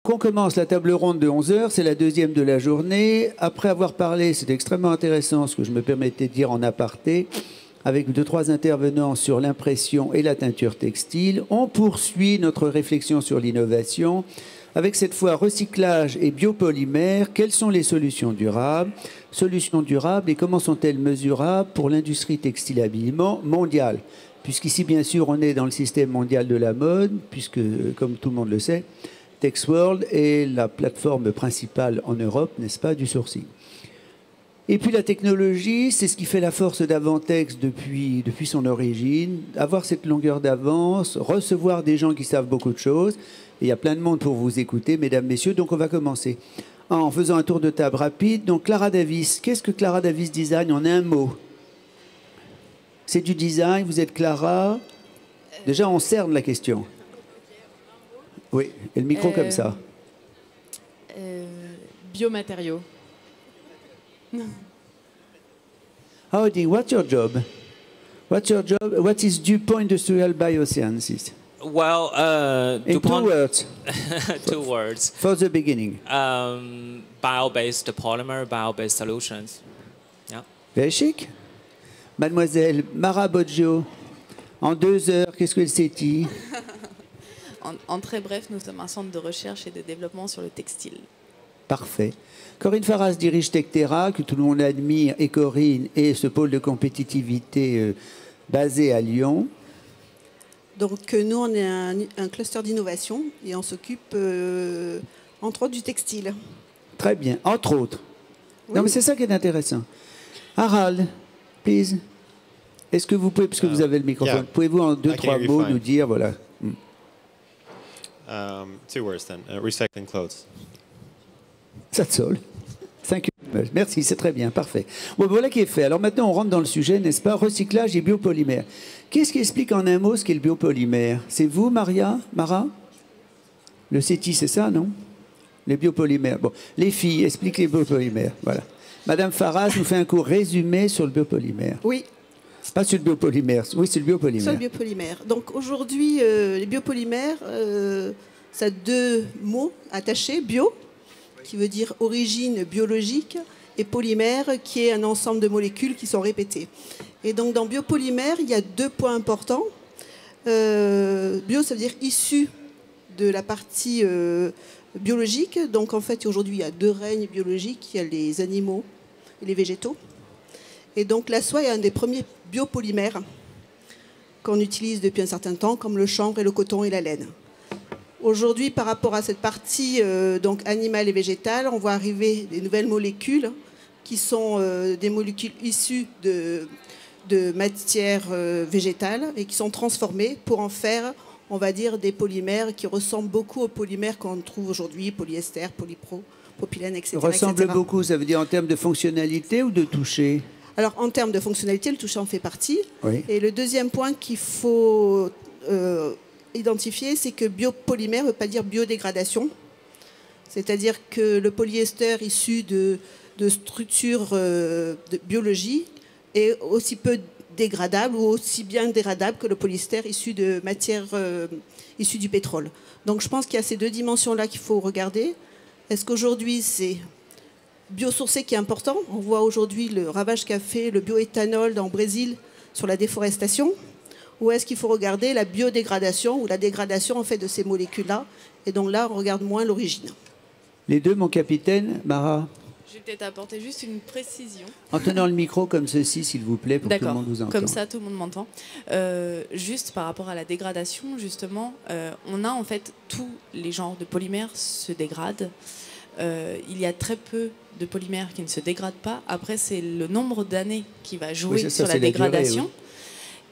qu'on commence la table ronde de 11 heures, c'est la deuxième de la journée. Après avoir parlé, c'est extrêmement intéressant ce que je me permettais de dire en aparté, avec 2-3 intervenants sur l'impression et la teinture textile. On poursuit notre réflexion sur l'innovation, avec cette fois recyclage et biopolymère. Quelles sont les solutions durables? Solutions durables et comment sont-elles mesurables pour l'industrie textile habillement mondiale? Puisqu'ici, bien sûr, on est dans le système mondial de la mode, puisque, comme tout le monde le sait, Texworld est la plateforme principale en Europe, n'est-ce pas, du sourcing. Et puis la technologie, c'est ce qui fait la force d'Avantex depuis son origine. Avoir cette longueur d'avance, recevoir des gens qui savent beaucoup de choses. Et il y a plein de monde pour vous écouter, mesdames, messieurs. Donc on va commencer en faisant un tour de table rapide. Donc Clara Davis, qu'est-ce que Clara Davis Design en un mot? C'est du design, vous êtes Clara. Déjà, on cerne la question. Oui, et le micro comme ça. Biomatériaux. Howdy, what's your job? What's your job? What is DuPont Industrial Biosciences? Well, In DuPont, 2 words, two words. for the beginning. Bio-based polymer, bio-based solutions. Yeah. Very chic. Mademoiselle Mara Boggio, en 2 heures, qu'est-ce que c'est dit? En très bref, nous sommes un centre de recherche et de développement sur le textile. Parfait. Corinne Farras dirige Tectera, que tout le monde admire, et Corinne, et ce pôle de compétitivité basé à Lyon. Donc nous, on est un cluster d'innovation et on s'occupe entre autres du textile. Très bien, entre autres. Oui. Non, mais c'est ça qui est intéressant. Harald, please. Est-ce que vous pouvez, puisque vous avez le microphone, yeah. pouvez-vous en I can 2-3 hear you mots fine. nous dire, voilà. 2 words then. Recycling clothes. That's all. Thank you. Merci, c'est très bien, parfait. Bon, voilà qui est fait. Alors maintenant, on rentre dans le sujet, n'est-ce pas? Recyclage et biopolymère. Qu'est-ce qui explique en un mot ce qu'est le biopolymère? C'est vous, Mara? Le CETI, c'est ça, non? Les biopolymères. Bon, les filles, expliquent les biopolymères. Voilà. Madame Farras nous fait un cours résumé sur le biopolymère. Oui, Pas sur le biopolymère. Oui, c'est le biopolymère. sur le biopolymère. Donc aujourd'hui, les biopolymères, ça a 2 mots attachés. Bio, qui veut dire origine biologique, et polymère, qui est un ensemble de molécules qui sont répétées. Et donc dans biopolymère, il y a 2 points importants. Bio, ça veut dire issu de la partie biologique. Donc en fait, aujourd'hui, il y a 2 règnes biologiques. Il y a les animaux et les végétaux. Et donc la soie est un des premiers biopolymères qu'on utilise depuis un certain temps, comme le chanvre et le coton et la laine. Aujourd'hui, par rapport à cette partie donc animale et végétale, on voit arriver des nouvelles molécules qui sont des molécules issues de matières végétales et qui sont transformées pour en faire, on va dire, des polymères qui ressemblent beaucoup aux polymères qu'on trouve aujourd'hui, polyester, polypro, propylène, etc. Ressemble etc. beaucoup, ça veut dire en termes de fonctionnalité ou de toucher? Alors, en termes de fonctionnalité, le toucher en fait partie. Oui. Et le deuxième point qu'il faut identifier, c'est que biopolymère ne veut pas dire biodégradation. C'est-à-dire que le polyester issu de structures de biologie est aussi peu dégradable ou aussi bien dégradable que le polyester issu de matières issues du pétrole. Donc, je pense qu'il y a ces 2 dimensions-là qu'il faut regarder. Est-ce qu'aujourd'hui, c'est biosourcé qui est important? On voit aujourd'hui le ravage qu'a fait le bioéthanol dans le Brésil sur la déforestation. Ou est-ce qu'il faut regarder la biodégradation ou la dégradation en fait de ces molécules-là? Et donc là, on regarde moins l'origine. Les 2, mon capitaine, Mara. Je vais peut-être apporter juste une précision. En tenant le micro comme ceci, s'il vous plaît, pour que tout le D'accord, monde vous entende. comme ça tout le monde m'entend. Juste par rapport à la dégradation, justement, on a en fait tous les genres de polymères se dégradent. Il y a très peu de polymères qui ne se dégradent pas. Après, c'est le nombre d'années qui va jouer Oui, ça, sur la c'est la dégradation. durée,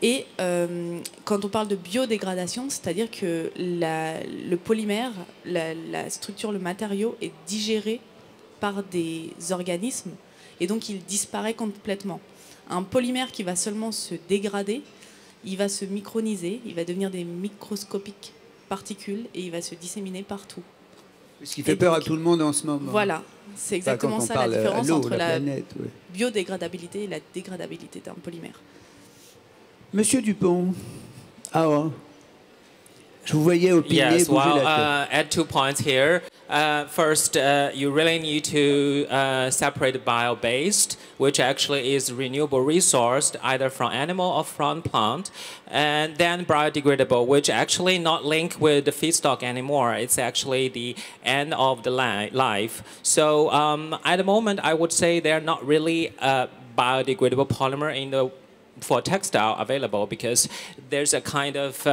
Et quand on parle de biodégradation, c'est-à-dire que le polymère, la structure, le matériau est digéré par des organismes et donc il disparaît complètement. Un polymère qui va seulement se dégrader, il va se microniser, il va devenir des microscopiques particules et il va se disséminer partout. Ce qui fait peur à tout le monde en ce moment. Voilà, c'est exactement Quand on ça parle la différence à l'eau, entre la planète, ouais. biodégradabilité et la dégradabilité d'un polymère. Monsieur Dupont, Je vous voyais opiner, Yes, bouger well, la tête. add 2 points here. First, you really need to separate bio-based, which actually is renewable resource, either from animal or from plant, and then biodegradable, which actually not linked with the feedstock anymore. It's actually the end of the life. So at the moment, I would say they're not really biodegradable polymer for textile available, because there's a kind of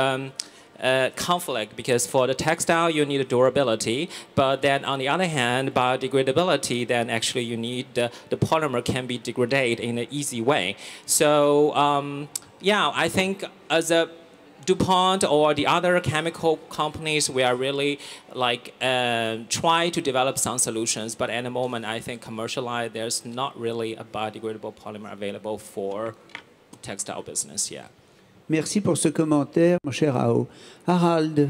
conflict, because for the textile you need durability, but then on the other hand, biodegradability, then actually you need the polymer can be degraded in an easy way. So yeah, I think as a DuPont or the other chemical companies, we are really like try to develop some solutions, but at the moment I think commercialized, there's not really a biodegradable polymer available for textile business. Yeah. Merci pour ce commentaire, mon cher Ao. Harald,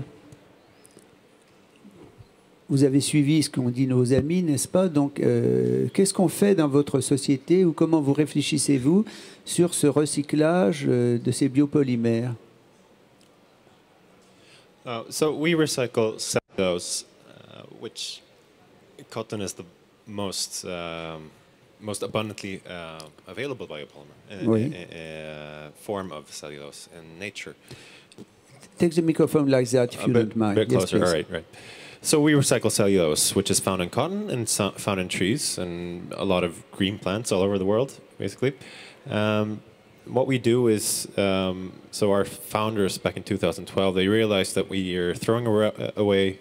vous avez suivi ce qu'ont dit nos amis, n'est-ce pas? Donc, qu'est-ce qu'on fait dans votre société, ou comment vous réfléchissez-vous sur ce recyclage de ces biopolymères? So we recycle cellulose, which cotton is the most abundantly available biopolymer, Oui. form of cellulose in nature. Take the microphone like that, if you don't mind. Bit Yes, closer. please. All right, right. So we recycle cellulose, which is found in cotton and found in trees and a lot of green plants all over the world, basically. What we do is, so our founders back in 2012, they realized that we are throwing away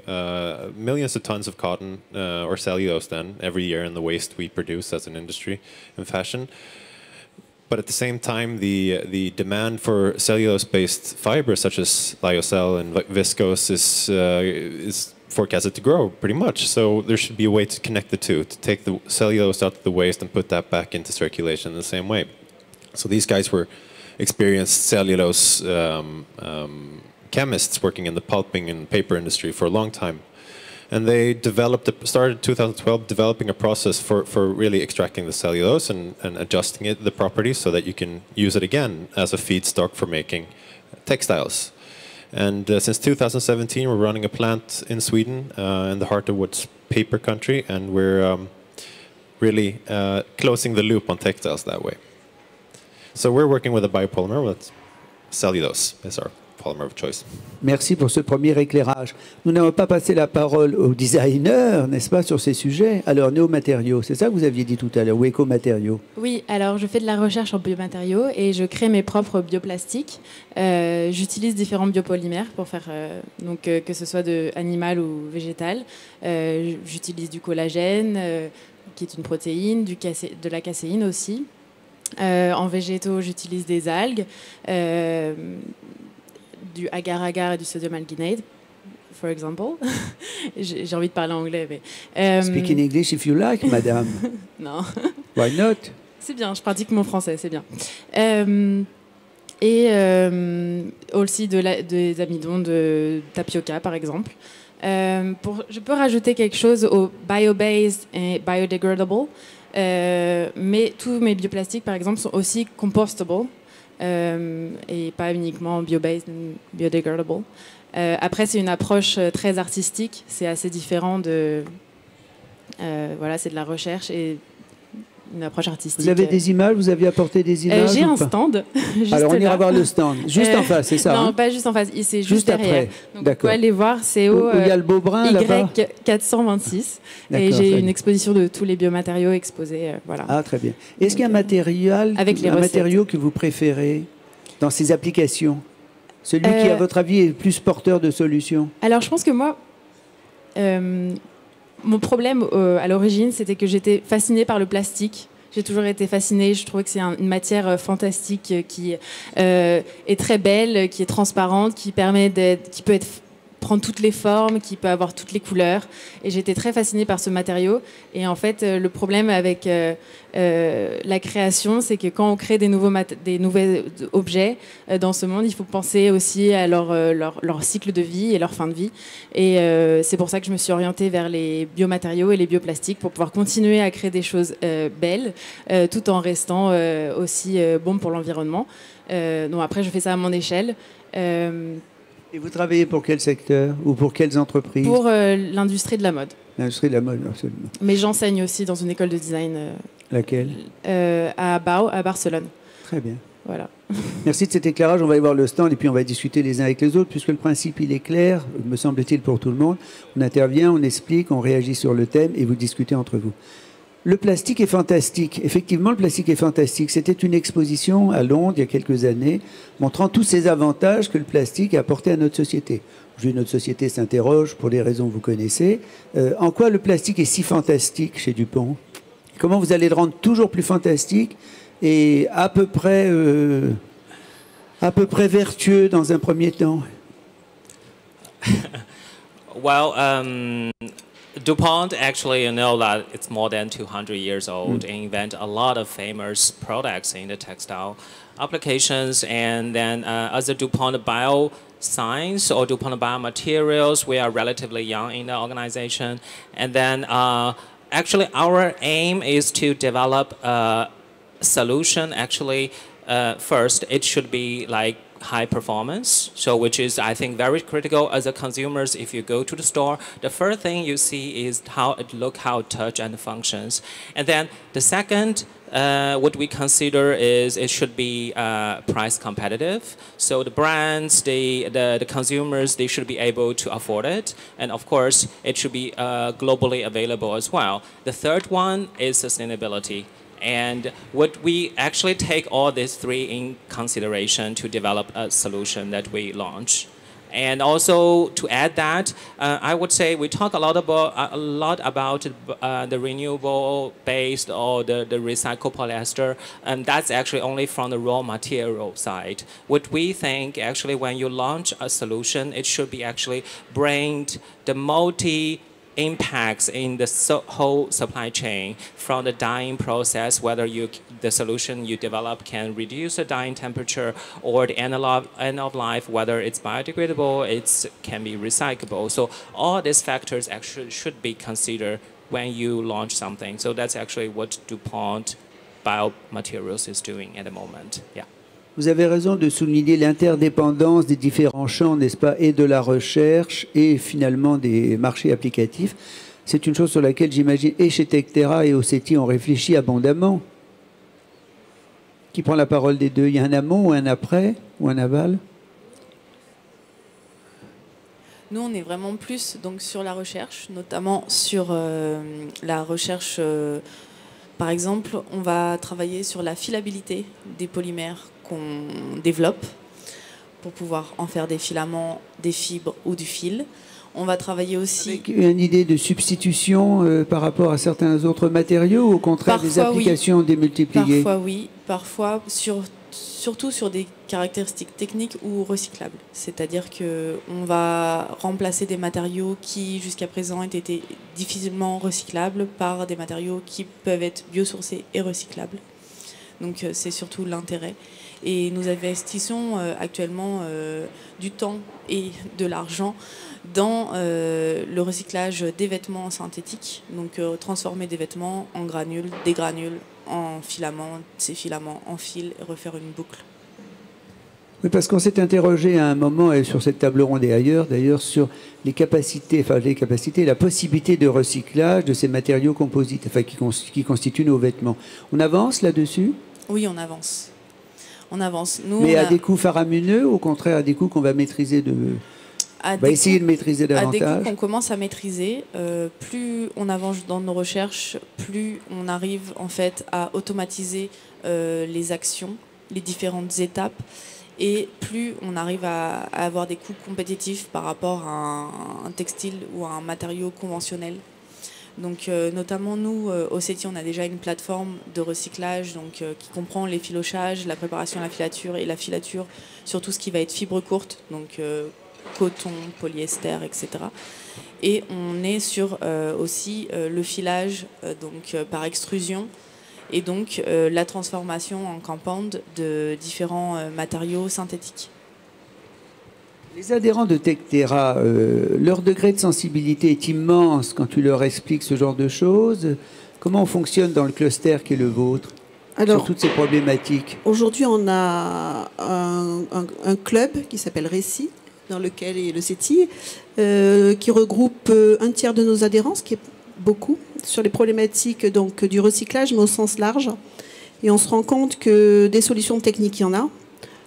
millions of tons of cotton or cellulose then every year in the waste we produce as an industry in fashion. But at the same time, the demand for cellulose-based fibers such as lyocell and viscose is forecasted to grow pretty much. So there should be a way to connect the two, to take the cellulose out of the waste and put that back into circulation in the same way. So these guys were experienced cellulose chemists working in the pulping and paper industry for a long time. And they started in 2012 developing a process for really extracting the cellulose and adjusting the properties so that you can use it again as a feedstock for making textiles. And since 2017, we're running a plant in Sweden, in the heart of what's paper country, and we're really closing the loop on textiles that way. So we're working with a biopolymer with cellulose as our polymer of choice. Merci pour ce premier éclairage. Nous n'avons pas passé la parole aux designers, n'est-ce pas, sur ces sujets. Alors, néomatériaux, c'est ça que vous aviez dit tout à l'heure, ou écomatériaux? Oui, alors je fais de la recherche en biomatériaux et je crée mes propres bioplastiques. J'utilise différents biopolymères pour faire, donc, que ce soit animal ou végétal. J'utilise du collagène, qui est une protéine, de la caséine aussi. En végétaux, j'utilise des algues, du agar-agar et du sodium alginate, for example. J'ai envie de parler anglais, mais... Speak in English if you like, madame. Non. Why not? C'est bien, je pratique mon français, c'est bien. Aussi des amidons de tapioca, par exemple. Je peux rajouter quelque chose au bio-based et biodegradable. Mais tous mes bioplastiques, par exemple, sont aussi compostable et pas uniquement bio-based et biodegradable. Après, c'est une approche très artistique, c'est assez différent de... voilà, c'est de la recherche et une approche artistique. Vous avez des images? Vous aviez apporté des images? J'ai un stand. Alors, on ira voir le stand. Juste en face, c'est ça? Non, hein? pas juste en face, c'est juste derrière. après. Donc, D'accord. vous pouvez aller voir, c'est Où au il y a le beau brun, là-bas? Y426. D'accord, Et très j'ai bien. une exposition de tous les biomatériaux exposés. Voilà. Ah, très bien. Est-ce qu'il y a un Avec les un recettes. matériau que vous préférez dans ces applications? Celui qui, à votre avis, est le plus porteur de solutions? Alors, je pense que moi, mon problème à l'origine, c'était que j'étais fascinée par le plastique. J'ai toujours été fascinée. Je trouvais que c'est une matière fantastique qui est très belle, qui est transparente, qui peut prendre toutes les formes, qui peut avoir toutes les couleurs. Et j'étais très fascinée par ce matériau. Et en fait, le problème avec la création, c'est que quand on crée des nouveaux objets dans ce monde, il faut penser aussi à leur cycle de vie et leur fin de vie. Et c'est pour ça que je me suis orientée vers les biomatériaux et les bioplastiques pour pouvoir continuer à créer des choses belles, tout en restant aussi bon pour l'environnement. Donc après, je fais ça à mon échelle. Et vous travaillez pour quel secteur ou pour quelles entreprises? Pour l'industrie de la mode. L'industrie de la mode, absolument. Mais j'enseigne aussi dans une école de design Laquelle? à Bau, à Barcelone. Très bien. Voilà. Merci de cet éclairage. On va aller voir le stand et puis on va discuter les uns avec les autres, puisque le principe, il est clair, me semble-t-il, pour tout le monde. On intervient, on explique, on réagit sur le thème et vous discutez entre vous. Le plastique est fantastique. Effectivement, le plastique est fantastique. C'était une exposition à Londres il y a quelques années, montrant tous ces avantages que le plastique a apporté à notre société. Aujourd'hui, notre société s'interroge, pour des raisons que vous connaissez. En quoi le plastique est si fantastique chez Dupont? Comment vous allez le rendre toujours plus fantastique et à peu près vertueux dans un premier temps? Well, DuPont actually, you know that it's more than 200 years old and invent a lot of famous products in the textile applications. And then as a DuPont Bioscience or DuPont Biomaterials, we are relatively young in the organization. And then actually our aim is to develop a solution. Actually, first, it should be like high performance, so which is I think very critical as a consumers. If you go to the store, the first thing you see is how it look, how it touch and functions, and then the second what we consider is it should be price competitive. So the brands, the consumers, they should be able to afford it, and of course it should be globally available as well. The third one is sustainability. And what we actually take all these three in consideration to develop a solution that we launch. And also to add that, I would say we talk a lot about the renewable based or the recycled polyester, and that's actually only from the raw material side. What we think actually when you launch a solution, it should be actually bring the impacts in the whole supply chain from the dyeing process, whether the solution you develop can reduce the dyeing temperature or the end of life, whether it's biodegradable, it can be recyclable. So all these factors actually should be considered when you launch something. So that's actually what DuPont Biomaterials is doing at the moment. Yeah. Vous avez raison de souligner l'interdépendance des différents champs, n'est-ce pas, et de la recherche et finalement des marchés applicatifs. C'est une chose sur laquelle j'imagine et chez Tectera et au CETI on réfléchit abondamment. Qui prend la parole des deux? Il y a un amont ou un après ou un aval? Nous, on est vraiment plus donc, sur la recherche, notamment sur la recherche. Par exemple, on va travailler sur la filabilité des polymères qu'on développe pour pouvoir en faire des filaments, des fibres ou du fil. On va travailler aussi... Avec une idée de substitution par rapport à certains autres matériaux ou au contraire parfois, des applications oui. démultipliées? Parfois oui, parfois surtout sur des caractéristiques techniques ou recyclables. C'est-à-dire qu'on va remplacer des matériaux qui jusqu'à présent étaient difficilement recyclables par des matériaux qui peuvent être biosourcés et recyclables. Donc c'est surtout l'intérêt. Et nous investissons actuellement du temps et de l'argent dans le recyclage des vêtements synthétiques, donc transformer des vêtements en granules, des granules en filaments, ces filaments en fil et refaire une boucle. Oui, parce qu'on s'est interrogé à un moment, et sur cette table ronde et ailleurs, d'ailleurs, sur les capacités, la possibilité de recyclage de ces matériaux composites, enfin, qui constituent nos vêtements. On avance là-dessus? Oui, on avance. On avance. Nous, mais à des coûts faramineux, ou au contraire à des coûts qu'on va maîtriser on va essayer de maîtriser davantage. À des coûts qu'on commence à maîtriser, plus on avance dans nos recherches, plus on arrive en fait à automatiser les actions, les différentes étapes, et plus on arrive à avoir des coûts compétitifs par rapport à un textile ou à un matériau conventionnel. Donc, notamment nous, au CETI, on a déjà une plateforme de recyclage donc, qui comprend les filochages, la préparation à la filature et la filature sur tout ce qui va être fibre courte, donc coton, polyester, etc. Et on est sur aussi le filage donc, par extrusion et donc la transformation en compound de différents matériaux synthétiques. Les adhérents de Tectera, leur degré de sensibilité est immense quand tu leur expliques ce genre de choses. Comment on fonctionne dans le cluster qui est le vôtre sur toutes ces problématiques? Aujourd'hui, on a un club qui s'appelle Récit, dans lequel est le CETI, qui regroupe un tiers de nos adhérents, ce qui est beaucoup, sur les problématiques donc, du recyclage, mais au sens large. Et on se rend compte que des solutions techniques, il y en a.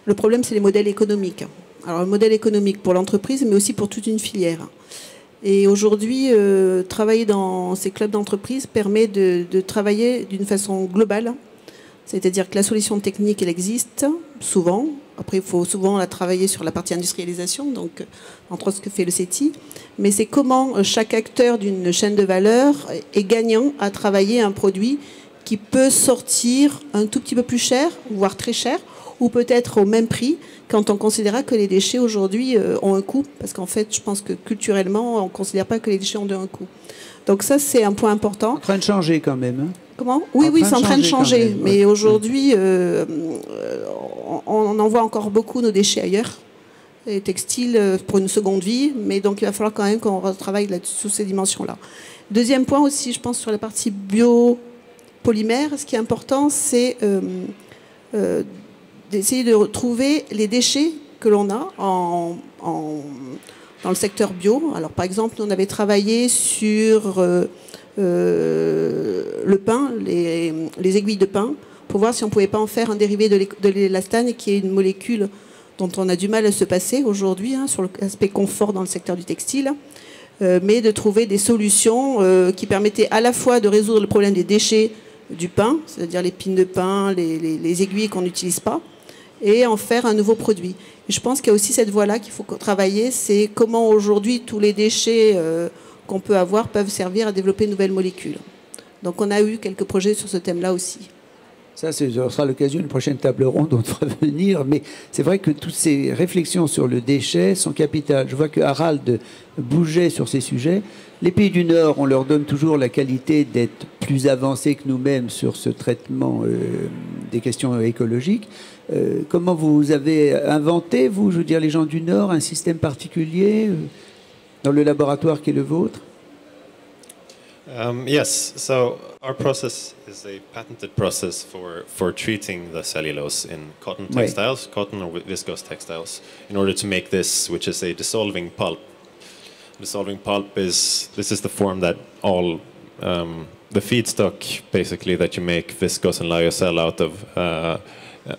Le problème, c'est les modèles économiques. Alors, le modèle économique pour l'entreprise, mais aussi pour toute une filière. Et aujourd'hui, travailler dans ces clubs d'entreprise permet de travailler d'une façon globale. C'est-à-dire que la solution technique, elle existe, souvent. Après, il faut souvent la travailler sur la partie industrialisation, donc entre autres ce que fait le CETI. Mais c'est comment chaque acteur d'une chaîne de valeur est gagnant à travailler un produit qui peut sortir un tout petit peu plus cher, voire très cher, ou peut-être au même prix, quand on considérera que les déchets aujourd'hui ont un coût. Parce qu'en fait, je pense que culturellement, on ne considère pas que les déchets ont un coût. Donc ça, c'est un point important. En train de changer quand même. Hein. Comment ? Oui, c'est en train de changer. Mais aujourd'hui, on envoie encore beaucoup nos déchets ailleurs. Les textiles pour une seconde vie. Mais donc, il va falloir quand même qu'on retravaille sous ces dimensions-là. Deuxième point aussi, je pense, sur la partie biopolymère, ce qui est important, c'est d'essayer de retrouver les déchets que l'on a dans le secteur bio. Alors, par exemple, on avait travaillé sur le pain, les aiguilles de pain, pour voir si on ne pouvait pas en faire un dérivé de l'élastane, qui est une molécule dont on a du mal à se passer aujourd'hui, hein, sur l'aspect confort dans le secteur du textile, mais de trouver des solutions qui permettaient à la fois de résoudre le problème des déchets du pain, c'est-à-dire les pines de pain, les aiguilles qu'on n'utilise pas, et en faire un nouveau produit. Et je pense qu'il y a aussi cette voie-là qu'il faut travailler, c'est comment aujourd'hui tous les déchets qu'on peut avoir peuvent servir à développer de nouvelles molécules. Donc on a eu quelques projets sur ce thème-là aussi. Ça, ce sera l'occasion d'une prochaine table ronde dont on va venir, mais c'est vrai que toutes ces réflexions sur le déchet sont capitales. Je vois que Harald bougeait sur ces sujets. Les pays du Nord, on leur donne toujours la qualité d'être plus avancés que nous-mêmes sur ce traitement des questions écologiques. Comment vous avez inventé, vous, je veux dire, les gens du Nord, un système particulier dans le laboratoire qui est le vôtre? Yes, so our process is a patented process for treating the cellulose in cotton textiles, cotton or viscose textiles, in order to make this, which is a dissolving pulp. Dissolving pulp is the form that all the feedstock basically that you make viscose and lyocell out of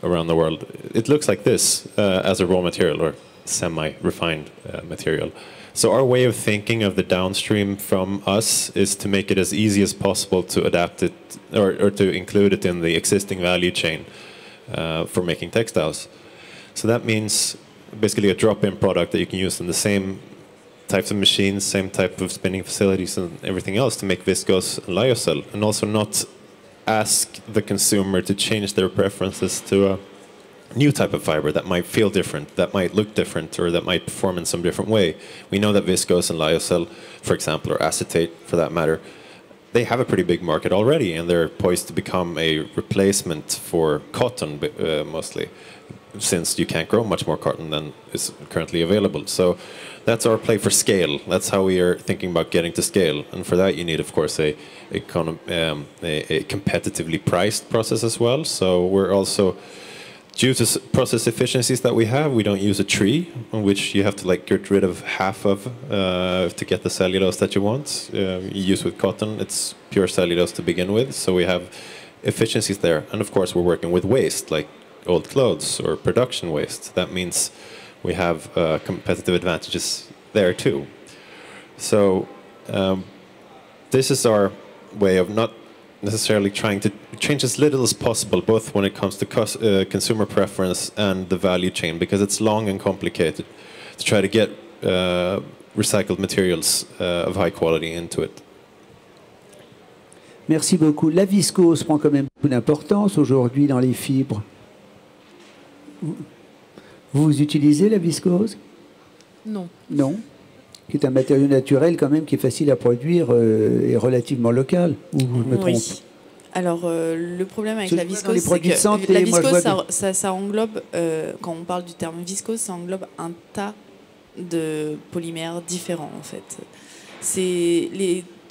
around the world. It looks like this as a raw material or semi-refined material. So our way of thinking of the downstream from us is to make it as easy as possible to adapt it or to include it in the existing value chain for making textiles. So that means basically a drop-in product that you can use in the same types of machines, same type of spinning facilities and everything else to make viscose and lyocell, and also not ask the consumer to change their preferences to a new type of fiber that might feel different, that might look different, or that might perform in some different way. We know that viscose and lyocell, for example, or acetate for that matter, they have a pretty big market already, and they're poised to become a replacement for cotton mostly, since you can't grow much more cotton than is currently available. So that's our play for scale. That's how we are thinking about getting to scale. And for that, you need, of course, a competitively priced process as well. So we're also, due to process efficiencies that we have, we don't use a tree on which you have to like get rid of half of to get the cellulose that you want. You use with cotton, it's pure cellulose to begin with. So we have efficiencies there. And of course, we're working with waste, like old clothes or production waste. That means we have competitive advantages there too. So this is our way of not necessarily trying to change as little as possible, both when it comes to consumer preference and the value chain, because it's long and complicated to try to get recycled materials of high quality into it. Merci beaucoup. La viscose prend quand même beaucoup d'importance aujourd'hui dans les fibres. Vous utilisez la viscose? Non. Non. Qui est un matériau naturel quand même, qui est facile à produire et relativement local. Ou je me trompe? Oui. Alors, le problème avec la viscose, c'est que santé, la viscose, ça englobe, quand on parle du terme viscose, ça englobe un tas de polymères différents, en fait.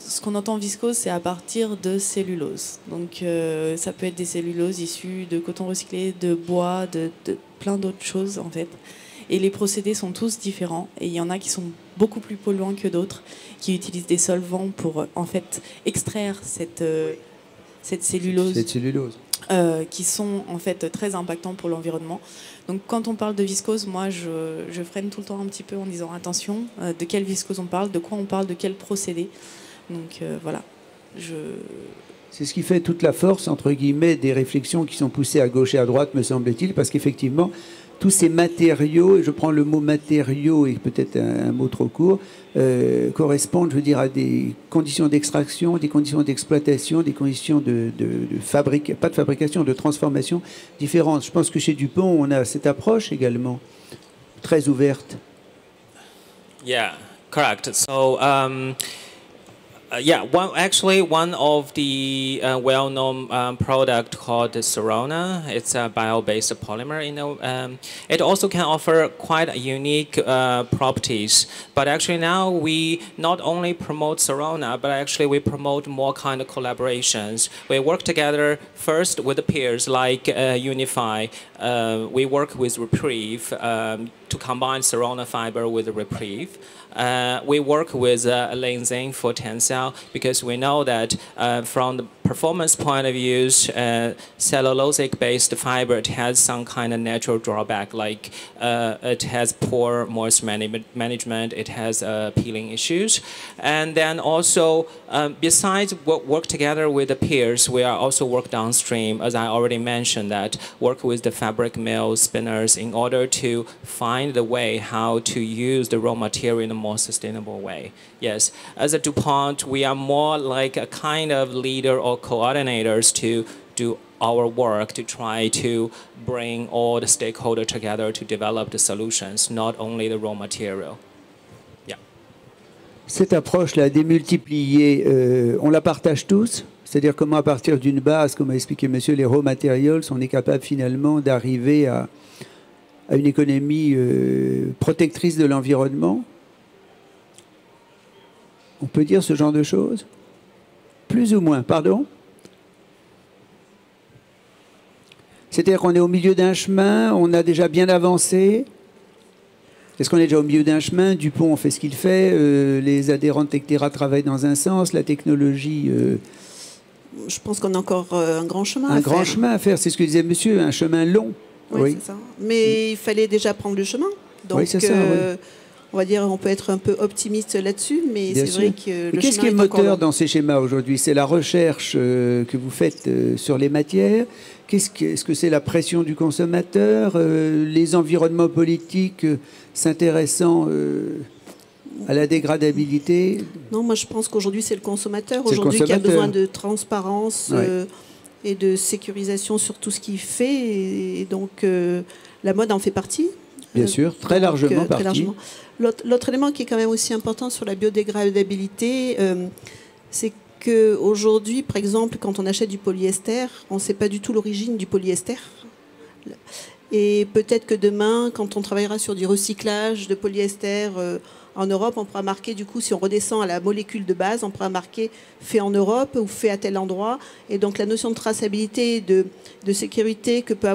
Ce qu'on entend viscose, c'est à partir de cellulose. Donc, ça peut être des celluloses issues de coton recyclé, de bois, de plein d'autres choses, en fait. Et les procédés sont tous différents. Et il y en a qui sont beaucoup plus polluants que d'autres, qui utilisent des solvants pour en fait extraire cette cellulose. Cette cellulose. Qui sont en fait très impactants pour l'environnement. Donc quand on parle de viscose, moi je freine tout le temps un petit peu en disant attention, de quelle viscose on parle, de quoi on parle, de quel procédé. Donc voilà. C'est ce qui fait toute la force, entre guillemets, des réflexions qui sont poussées à gauche et à droite, me semble-t-il, parce qu'effectivement, tous ces matériaux, et je prends le mot matériaux et peut-être un mot trop court, correspondent, je veux dire, à des conditions d'extraction, des conditions d'exploitation, des conditions pas de fabrication, de transformation différentes. Je pense que chez Dupont, on a cette approche également, très ouverte. Yeah, correct. So, one of the well-known product called Sorona. It's a bio-based polymer. It also can offer quite unique properties. But actually now we not only promote Sorona, but actually we promote more kind of collaborations. We work together first with the peers like Unify. We work with Reprieve to combine Sorona fiber with Reprieve. We work with Lane Zing for Tencel because we know that from the performance point of view, cellulosic-based fiber, it has some kind of natural drawback, like it has poor moisture management, it has peeling issues. And then also, besides work together with the peers, we are also work downstream, as I already mentioned, that work with the fabric mills, spinners, in order to find the way how to use the raw material in a more sustainable way. Yes, as a DuPont, we are more like a kind of leader or coordinators to do our work to try to bring all the stakeholders together to develop the solutions, not only the raw material. Yeah. Cette approche-là, démultipliée, on la partage tous? C'est-à-dire comment à partir d'une base, comme a expliqué monsieur, les raw materials, on est capable finalement d'arriver à une économie protectrice de l'environnement? On peut dire ce genre de choses? Plus ou moins, pardon? C'est-à-dire qu'on est au milieu d'un chemin, on a déjà bien avancé. Est-ce qu'on est déjà au milieu d'un chemin? Dupont, on fait ce qu'il fait. Les adhérents de Tectera travaillent dans un sens. La technologie... Je pense qu'on a encore un grand chemin à faire. Un grand chemin à faire, c'est ce que disait monsieur, un chemin long. Oui, c'est ça. Mais il fallait déjà prendre le chemin. Donc, oui, c'est ça, oui. On va dire, on peut être un peu optimiste là-dessus, mais c'est vrai que le qu'est-ce qui est moteur dans ces schémas aujourd'hui? C'est la recherche que vous faites sur les matières. Est-ce que c'est la pression du consommateur, les environnements politiques s'intéressant à la dégradabilité? Non, moi je pense qu'aujourd'hui c'est le consommateur aujourd'hui qui a besoin de transparence et de sécurisation sur tout ce qu'il fait. Et donc la mode en fait partie. Bien sûr, très largement partie. L'autre élément qui est quand même aussi important sur la biodégradabilité, c'est qu'aujourd'hui, par exemple, quand on achète du polyester, on ne sait pas du tout l'origine du polyester. Et peut-être que demain, quand on travaillera sur du recyclage de polyester en Europe, on pourra marquer, du coup, si on redescend à la molécule de base, on pourra marquer fait en Europe ou fait à tel endroit. Et donc la notion de traçabilité, de sécurité que peut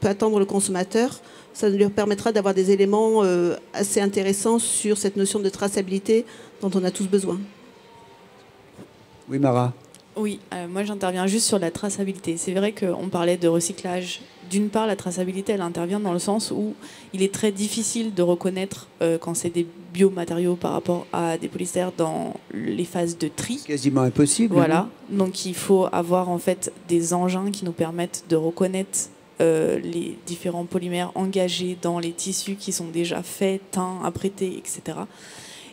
attendre le consommateur, ça lui permettra d'avoir des éléments assez intéressants sur cette notion de traçabilité dont on a tous besoin. Oui, Mara. Oui, moi j'interviens juste sur la traçabilité. C'est vrai qu'on parlait de recyclage. D'une part, la traçabilité, elle intervient dans le sens où il est très difficile de reconnaître quand c'est des biomatériaux par rapport à des polystères dans les phases de tri. Quasiment impossible. Voilà, donc il faut avoir en fait des engins qui nous permettent de reconnaître les différents polymères engagés dans les tissus qui sont déjà faits, teints, apprêtés, etc.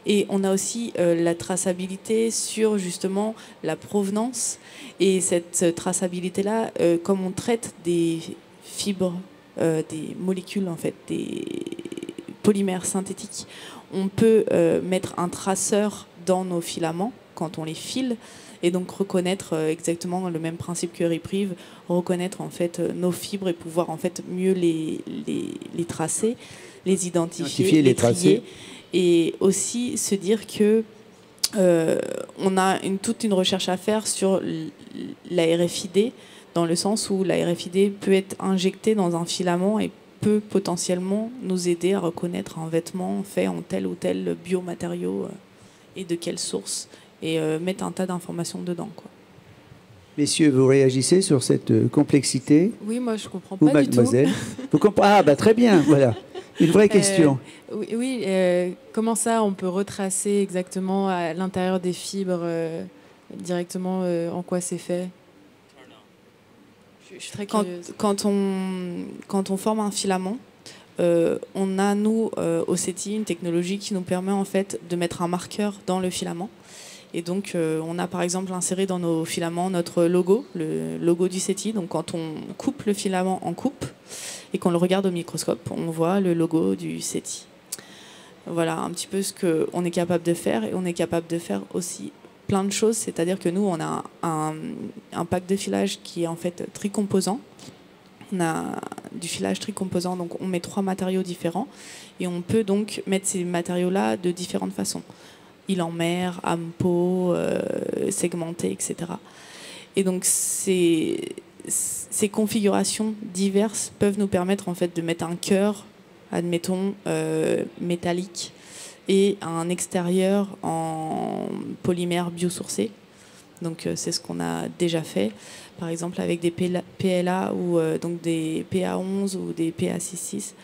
Et on a aussi la traçabilité sur justement la provenance. Et cette traçabilité-là, comme on traite des fibres, des molécules, en fait, des polymères synthétiques, on peut mettre un traceur dans nos filaments quand on les file. Et donc reconnaître exactement le même principe que Reprieve, reconnaître en fait nos fibres et pouvoir en fait mieux les tracer, les identifier, les trier. Et aussi se dire que on a toute une recherche à faire sur la RFID, dans le sens où la RFID peut être injectée dans un filament et peut potentiellement nous aider à reconnaître un vêtement fait en tel ou tel biomatériau et de quelle source, et mettre un tas d'informations dedans, quoi. Messieurs, vous réagissez sur cette complexité? Oui, moi je comprends Ou pas du tout. mademoiselle? Vous ah, bah très bien, voilà. Une vraie question. Oui, comment ça on peut retracer exactement à l'intérieur des fibres directement en quoi c'est fait? Je suis très curieuse. Quand on forme un filament, on a, nous, au CETI, une technologie qui nous permet en fait de mettre un marqueur dans le filament. Et donc, on a par exemple inséré dans nos filaments notre logo, le logo du CETI. Donc, quand on coupe le filament en coupe et qu'on le regarde au microscope, on voit le logo du CETI. Voilà un petit peu ce qu'on est capable de faire. Et on est capable de faire aussi plein de choses. C'est-à-dire que nous, on a un pack de filage qui est en fait tricomposant. On a du filage tricomposant, donc on met 3 matériaux différents. Et on peut donc mettre ces matériaux-là de différentes façons. Île en mer, AMPO, segmenté, etc. Et donc ces configurations diverses peuvent nous permettre en fait de mettre un cœur, admettons, métallique, et un extérieur en polymère biosourcé. Donc c'est ce qu'on a déjà fait, par exemple avec des PLA ou donc des PA11 ou des PA66,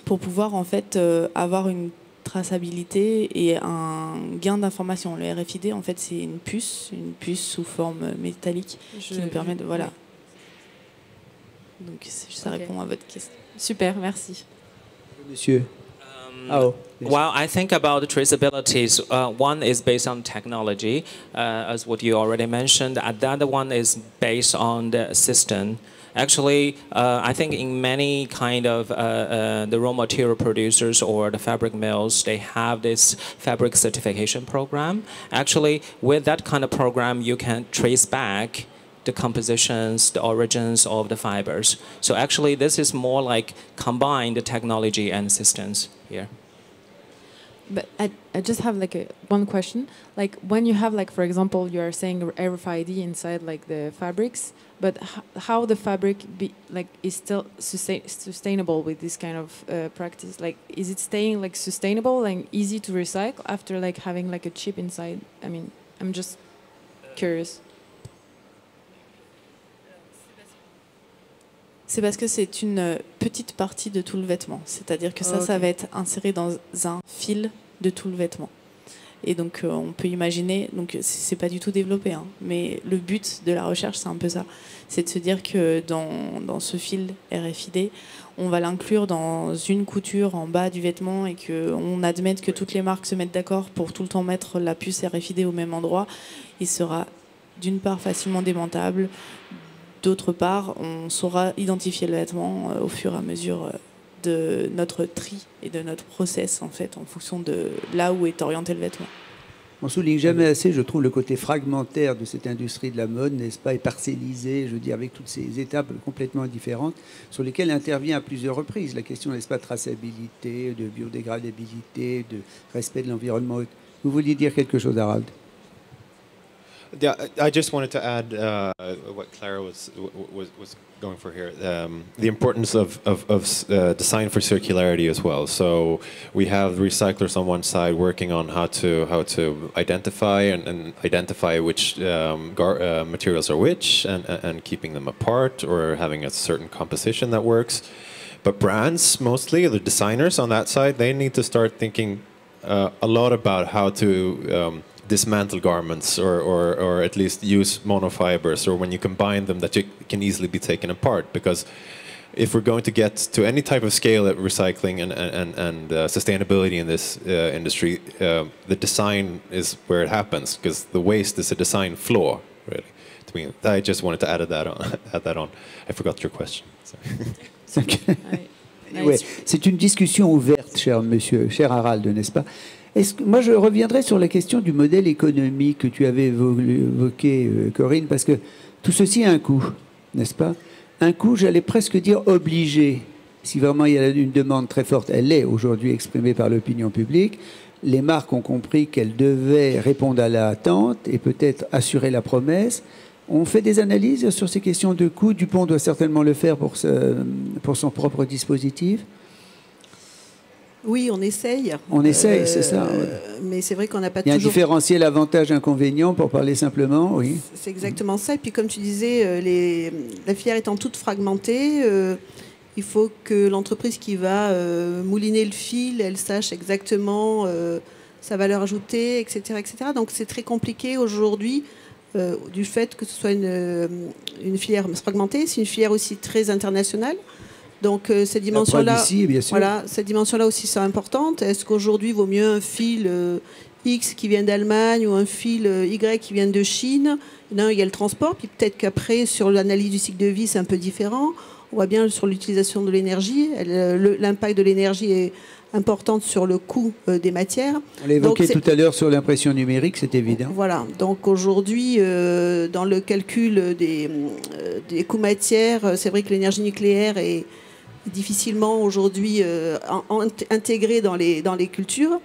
pour pouvoir en fait avoir une traçabilité et un gain d'information. Le RFID, en fait, c'est une puce sous forme métallique qui nous permet de... Voilà. Donc, ça répond à votre question. Super, merci. Monsieur. Well, I think about the traceabilities. One is based on technology, as what you already mentioned. The other one is based on the system. Actually, I think in many kind of the raw material producers or the fabric mills, they have this fabric certification program. Actually, with that kind of program, you can trace back the compositions, the origins of the fibers. So actually, this is more like combine the technology and systems here. But I just have like one question. Like when you have like, for example, you are saying RFID inside like the fabrics, but how the fabric is still sustainable with this kind of practice? Like, is it staying like sustainable and easy to recycle after like having like a chip inside? I mean, I'm just curious. C'est parce que c'est une petite partie de tout le vêtement. C'est-à-dire que ça va être inséré dans un fil de tout le vêtement. Et donc, on peut imaginer, donc c'est pas du tout développé, hein, mais le but de la recherche, c'est un peu ça. C'est de se dire que dans ce fil RFID, on va l'inclure dans une couture en bas du vêtement et qu'on admette que toutes les marques se mettent d'accord pour tout le temps mettre la puce RFID au même endroit. Il sera d'une part facilement démontable, d'autre part, on saura identifier le vêtement au fur et à mesure de notre tri et de notre process, en fait, en fonction de là où est orienté le vêtement. On souligne jamais assez, je trouve, le côté fragmentaire de cette industrie de la mode, n'est-ce pas, et parcellisé, je veux dire, avec toutes ces étapes complètement différentes sur lesquelles intervient à plusieurs reprises la question, n'est-ce pas, de traçabilité, de biodégradabilité, de respect de l'environnement. Vous vouliez dire quelque chose, Harald? Yeah, I just wanted to add what Clara was going for here. The importance of design for circularity as well. So we have recyclers on one side working on how to identify and identify which materials are which and keeping them apart or having a certain composition that works. But brands, mostly the designers on that side, they need to start thinking a lot about how to dismantle garments or at least use monofibers, or when you combine them that you can easily be taken apart, because if we're going to get to any type of scale at recycling and sustainability in this industry, the design is where it happens, because the waste is a design flaw, really. To me, I just wanted to add that on. I forgot your question. Ouais, c'est une discussion ouverte, cher monsieur, cher Harald, n'est-ce pas? Moi, je reviendrai sur la question du modèle économique que tu avais évoqué, Corinne, parce que tout ceci a un coût, n'est-ce pas? Un coût, j'allais presque dire obligé. Si vraiment il y a une demande très forte, elle est aujourd'hui exprimée par l'opinion publique. Les marques ont compris qu'elles devaient répondre à l'attente et peut-être assurer la promesse. On fait des analyses sur ces questions de coût. Dupont doit certainement le faire pour son propre dispositif. Oui, on essaye. On essaye, c'est ça. Ouais. Mais c'est vrai qu'on n'a pas Il y a toujours... un différentiel avantage-inconvénient, pour parler simplement, oui. C'est exactement ça. Et puis, comme tu disais, la filière étant toute fragmentée, il faut que l'entreprise qui va mouliner le fil, elle sache exactement sa valeur ajoutée, etc., etc. Donc, c'est très compliqué aujourd'hui du fait que ce soit une filière fragmentée. C'est une filière aussi très internationale. Donc cette dimension-là, voilà, cette dimension-là aussi c'est importante. Est-ce qu'aujourd'hui il vaut mieux un fil X qui vient d'Allemagne ou un fil Y qui vient de Chine? Non, il y a le transport, puis peut-être qu'après sur l'analyse du cycle de vie c'est un peu différent. On voit bien sur l'utilisation de l'énergie, l'impact de l'énergie est important sur le coût des matières. On l'a évoqué tout à l'heure sur l'impression numérique, c'est évident. Voilà, donc aujourd'hui, dans le calcul des coûts matières, c'est vrai que l'énergie nucléaire est difficilement aujourd'hui intégrée dans les cultures.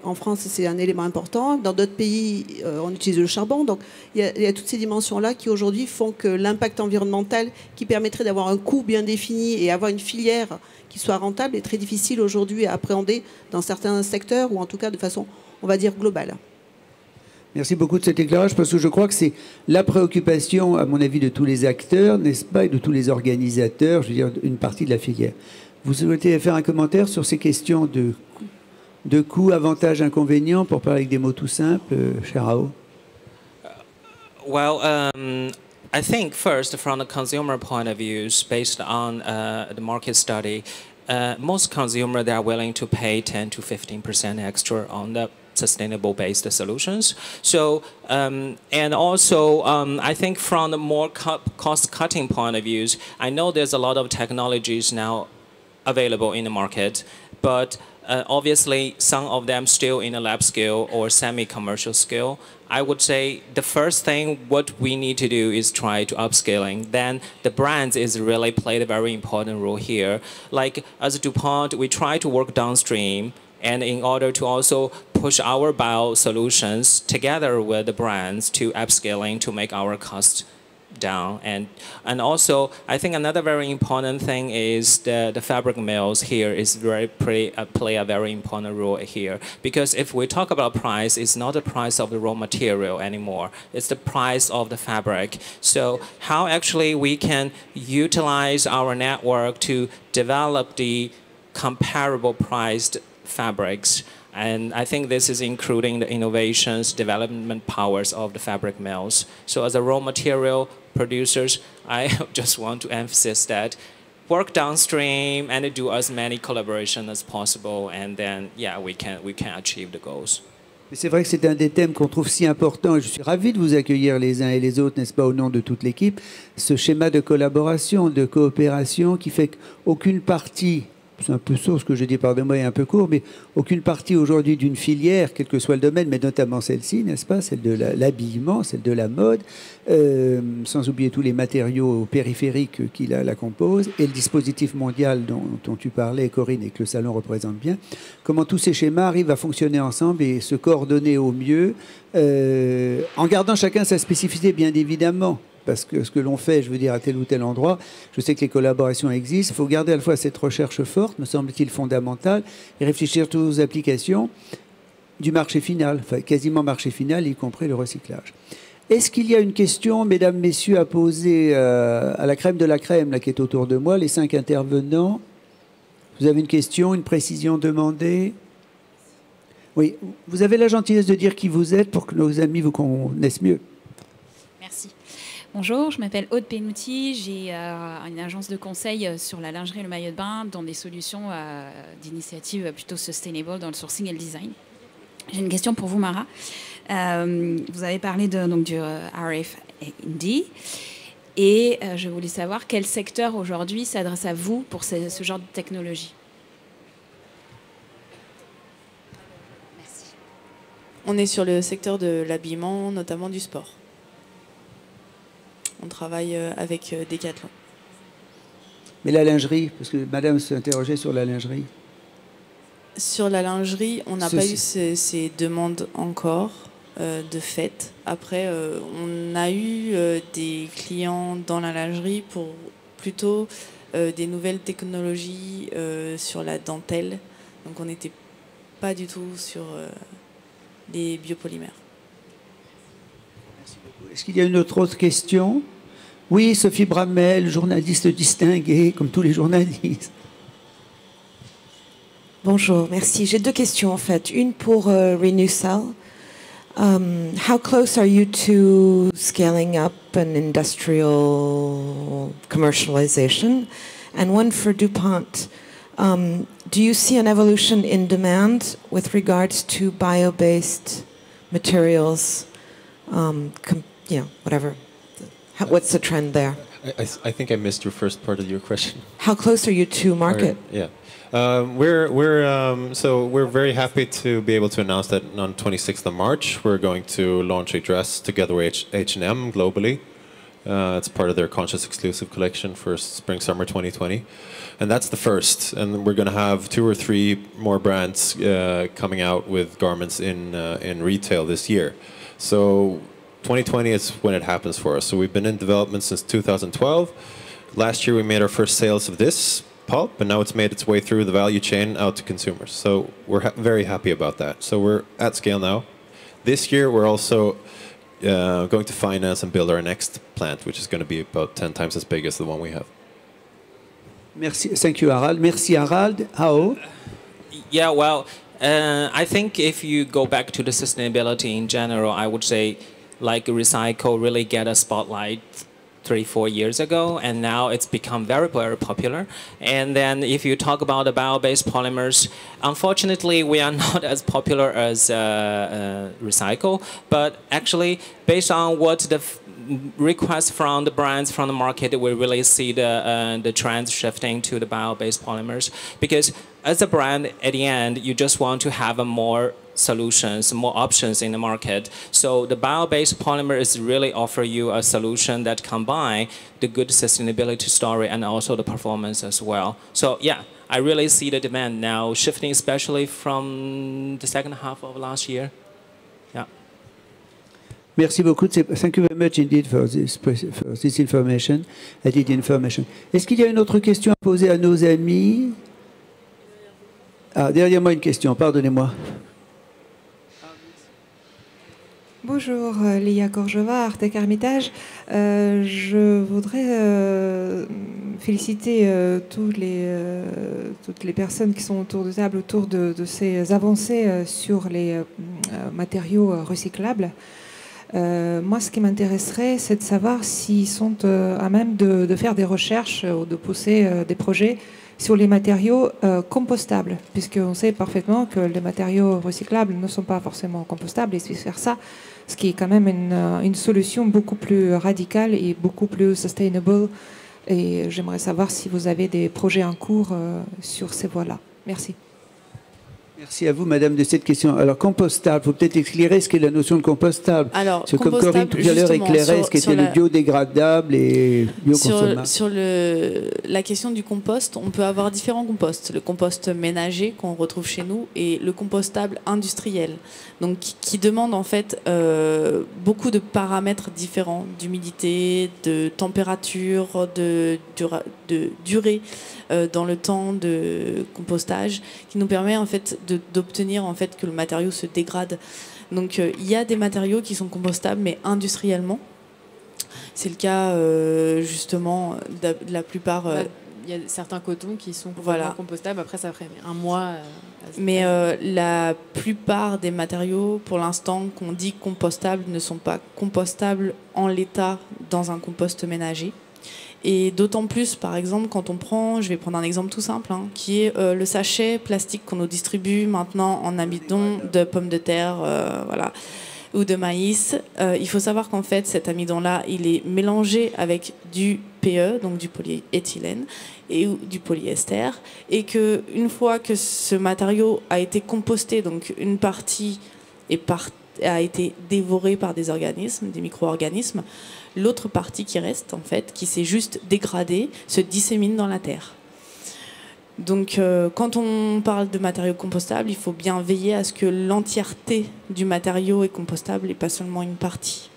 En France, c'est un élément important. Dans d'autres pays, on utilise le charbon. Donc, il y a toutes ces dimensions-là qui, aujourd'hui, font que l'impact environnemental qui permettrait d'avoir un coût bien défini et avoir une filière qui soit rentable est très difficile aujourd'hui à appréhender dans certains secteurs ou en tout cas de façon, on va dire, globale. Merci beaucoup de cet éclairage parce que je crois que c'est la préoccupation, à mon avis, de tous les acteurs, n'est-ce pas, et de tous les organisateurs, je veux dire, une partie de la filière. Vous souhaitez faire un commentaire sur ces questions de coûts, avantages, inconvénients, pour parler avec des mots tout simples, cher Rao? I think first, from the consumer point of view, based on the market study, most consumers they are willing to pay 10 to 15% extra on the sustainable based solutions. So and also I think from the more cost cutting point of views, I know there's a lot of technologies now available in the market, but obviously some of them still in a lab scale or semi-commercial scale. I would say the first thing what we need to do is try to upscaling. Then the brands is really played a very important role here. Like as DuPont, we try to work downstream, and in order to also push our bio solutions together with the brands to upscaling to make our costs down. And also, I think another very important thing is the fabric mills here is play a very important role here. Because if we talk about price, it's not the price of the raw material anymore. It's the price of the fabric. So how actually we can utilize our network to develop the comparable priced fabrics. And I think this is including the innovations, development powers of the fabric mills. So as a raw material producers, I just want to emphasize that work downstream and do as many collaborations as possible, and then yeah, we can achieve the goals. C'est vrai que c'est un des thèmes qu'on trouve si important et je suis ravi de vous accueillir les uns et les autres, n'est-ce pas, au nom de toute l'équipe. Ce schéma de collaboration, de coopération qui fait qu'aucune partie, c'est un peu sourd ce que je dis, pardonnez-moi, est un peu court, mais aucune partie aujourd'hui d'une filière, quel que soit le domaine, mais notamment celle-ci, n'est-ce pas, celle de l'habillement, celle de la mode, sans oublier tous les matériaux périphériques qui la composent, et le dispositif mondial dont tu parlais, Corinne, et que le salon représente bien, comment tous ces schémas arrivent à fonctionner ensemble et se coordonner au mieux, en gardant chacun sa spécificité, bien évidemment. Parce que ce que l'on fait, je veux dire, à tel ou tel endroit, je sais que les collaborations existent. Il faut garder à la fois cette recherche forte, me semble-t-il fondamentale, et réfléchir aux applications du marché final, enfin quasiment marché final, y compris le recyclage. Est-ce qu'il y a une question, mesdames, messieurs, à poser à la crème de la crème là, qui est autour de moi, les 5 intervenants? Vous avez une question, une précision demandée? Oui, vous avez la gentillesse de dire qui vous êtes pour que nos amis vous connaissent mieux. Merci. Bonjour, je m'appelle Aude Penouti, j'ai une agence de conseil sur la lingerie et le maillot de bain dans des solutions d'initiatives plutôt sustainable dans le sourcing et le design. J'ai une question pour vous, Mara. Vous avez parlé donc, du RFID et je voulais savoir quel secteur aujourd'hui s'adresse à vous pour ce genre de technologie. Merci. On est sur le secteur de l'habillement, notamment du sport. On travaille avec Decathlon. Mais la lingerie, parce que madame s'interrogeait sur la lingerie. Sur la lingerie, on n'a pas eu ces demandes encore. de fait. Après, on a eu des clients dans la lingerie pour plutôt des nouvelles technologies sur la dentelle. Donc on n'était pas du tout sur les biopolymères. Merci beaucoup. Est-ce qu'il y a une autre question? Oui, Sophie Bramel, journaliste distinguée, comme tous les journalistes. Bonjour, merci. J'ai deux questions en fait. Une pour Renewcell. How close are you to scaling up an industrial commercialization? And one for DuPont. Do you see an evolution in demand with regards to bio-based materials? Whatever. What's the trend there? I think I missed your first part of your question. How close are you to market? Yeah. We're very happy to be able to announce that on 26th of March we're going to launch a dress together with H&M globally. It's part of their Conscious exclusive collection for Spring/Summer 2020, and that's the first. And we're going to have 2 or 3 more brands coming out with garments in retail this year. So 2020 is when it happens for us. So we've been in development since 2012. Last year we made our first sales of this pulp, and now it's made its way through the value chain out to consumers. So we're very happy about that. So we're at scale now. This year we're also going to finance and build our next plant, which is going to be about 10 times as big as the one we have. Merci, thank you, Harald. Merci, Harald. Hao? Yeah, well, I think if you go back to the sustainability in general, I would say like recycle really get a spotlight 3-4 years ago, and now it's become very, very popular. And then if you talk about the bio-based polymers, unfortunately we are not as popular as recycle, but actually based on what the request from the brands, from the market, we really see the trends shifting to the bio-based polymers, because as a brand at the end you just want to have a more solutions, more options in the market. So the bio-based polymer is really offer you a solution that combine the good sustainability story and also the performance as well. So yeah, I really see the demand now shifting, especially from the second half of last year. Yeah. Merci beaucoup. Thank you very much indeed for this information, added information. Est-ce qu'il y a une autre question à poser à nos amis? Ah, derrière moi une question, pardonnez-moi. Bonjour, Léa Gorgeva, Artec Hermitage. Je voudrais féliciter toutes les personnes qui sont autour de table, autour de ces avancées sur les matériaux recyclables. Moi, ce qui m'intéresserait, c'est de savoir s'ils sont à même de faire des recherches ou de pousser des projets sur les matériaux compostables, puisqu'on sait parfaitement que les matériaux recyclables ne sont pas forcément compostables et vice-versa, ce qui est quand même une solution beaucoup plus radicale et beaucoup plus sustainable. Et j'aimerais savoir si vous avez des projets en cours sur ces voies-là. Merci. Merci à vous, madame, de cette question. Alors, compostable, il faut peut-être éclairer ce qu'est la notion de compostable. Alors, comme Corinne tout à l'heure éclairait ce qu'était le biodégradable et bioconsommable. Sur la question du compost, on peut avoir différents composts. Le compost ménager qu'on retrouve chez nous et le compostable industriel. Donc, qui demande en fait beaucoup de paramètres différents, d'humidité, de température, de durée dans le temps de compostage, qui nous permet en fait d'obtenir en fait que le matériau se dégrade. Donc il y a des matériaux qui sont compostables mais industriellement. C'est le cas justement de la plupart. Il y a certains cotons qui sont complètement compostables. Après, ça ferait un mois. Mais la plupart des matériaux, pour l'instant, qu'on dit compostables, ne sont pas compostables en l'état dans un compost ménager. Et d'autant plus, par exemple, quand on prend, je vais prendre un exemple tout simple, qui est le sachet plastique qu'on nous distribue maintenant en amidon de pommes de terre, ou de maïs. Il faut savoir qu'en fait, cet amidon-là, il est mélangé avec du PE, donc du polyéthylène, et du polyester, et qu'une fois que ce matériau a été composté, donc une partie a été dévorée par des organismes, des micro-organismes, l'autre partie qui reste, en fait, qui s'est juste dégradée, se dissémine dans la terre. Donc quand on parle de matériaux compostables, il faut bien veiller à ce que l'entièreté du matériau est compostable et pas seulement une partie.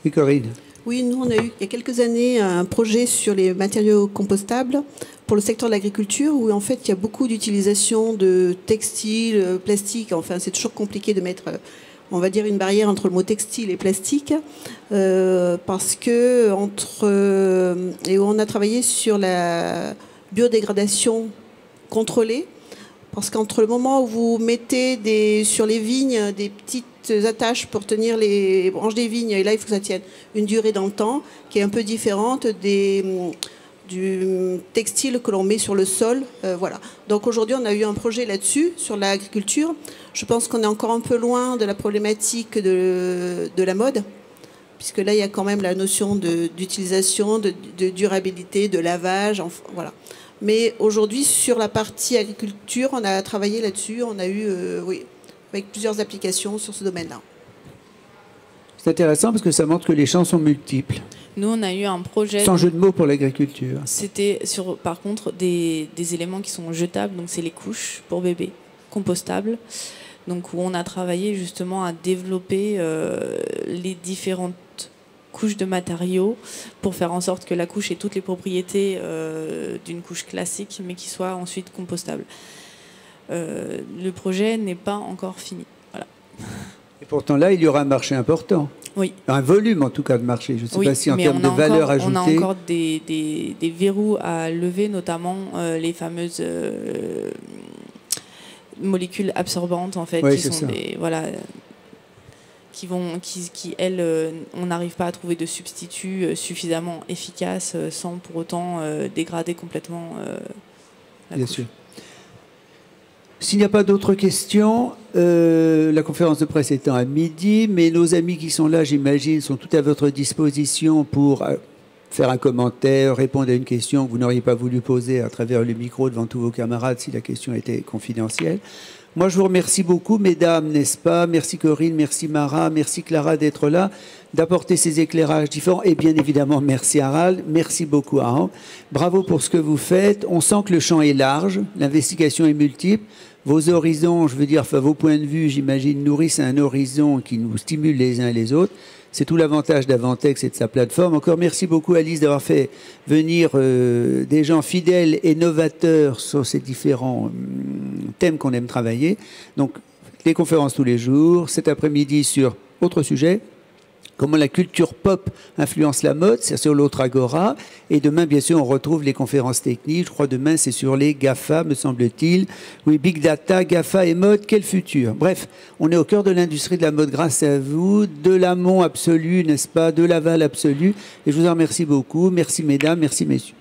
Et Corinne? Oui, nous, on a eu il y a quelques années un projet sur les matériaux compostables pour le secteur de l'agriculture où en fait il y a beaucoup d'utilisation de textiles, plastique. Enfin, c'est toujours compliqué de mettre, on va dire, une barrière entre le mot textile et plastique parce que et on a travaillé sur la biodégradation contrôlée. Parce qu'entre le moment où vous mettez sur les vignes des petites attaches pour tenir les branches des vignes, et là il faut que ça tienne une durée dans le temps qui est un peu différente du textile que l'on met sur le sol. Voilà. Donc aujourd'hui on a eu un projet là-dessus, sur l'agriculture. Je pense qu'on est encore un peu loin de la problématique de la mode, puisque là il y a quand même la notion d'utilisation, de durabilité, de lavage, enfin, voilà. Mais aujourd'hui, sur la partie agriculture, on a travaillé là-dessus. On a eu, oui, avec plusieurs applications sur ce domaine-là. C'est intéressant parce que ça montre que les champs sont multiples. Nous, on a eu un projet... Sans jeu de mots pour l'agriculture. C'était sur, par contre, des éléments qui sont jetables. Donc, c'est les couches pour bébés, compostables. Donc, où on a travaillé justement à développer les différentes couche de matériaux pour faire en sorte que la couche ait toutes les propriétés d'une couche classique mais qui soit ensuite compostable. Le projet n'est pas encore fini. Voilà. Et pourtant là, il y aura un marché important. Oui. Un volume en tout cas de marché. Je ne sais pas si en termes de valeur ajoutée... On a encore des verrous à lever, notamment les fameuses molécules absorbantes en fait, oui, qui sont des... Voilà, qui elles, on n'arrive pas à trouver de substitut suffisamment efficace sans pour autant dégrader complètement la Bien couche. sûr. S'il n'y a pas d'autres questions, la conférence de presse étant à midi, mais nos amis qui sont là, j'imagine, sont tout à votre disposition pour faire un commentaire, répondre à une question que vous n'auriez pas voulu poser à travers le micro devant tous vos camarades si la question était confidentielle. Moi, je vous remercie beaucoup, mesdames, n'est-ce pas? Merci Corinne, merci Mara, merci Clara d'être là, d'apporter ces éclairages différents. Et bien évidemment, merci Harald, merci beaucoup Aaron. Bravo pour ce que vous faites. On sent que le champ est large, l'investigation est multiple. Vos horizons, je veux dire, enfin, vos points de vue, j'imagine, nourrissent un horizon qui nous stimule les uns et les autres. C'est tout l'avantage d'Avantex et de sa plateforme. Encore merci beaucoup Alice d'avoir fait venir des gens fidèles et novateurs sur ces différents thèmes qu'on aime travailler. Donc, les conférences tous les jours, cet après-midi sur autre sujet, comment la culture pop influence la mode, c'est sur l'autre agora. Et demain, bien sûr, on retrouve les conférences techniques. Je crois demain, c'est sur les GAFA, me semble-t-il. Oui, Big Data, GAFA et mode, quel futur? Bref, on est au cœur de l'industrie de la mode grâce à vous, de l'amont absolu, n'est-ce pas, de l'aval absolu. Et je vous en remercie beaucoup. Merci mesdames, merci messieurs.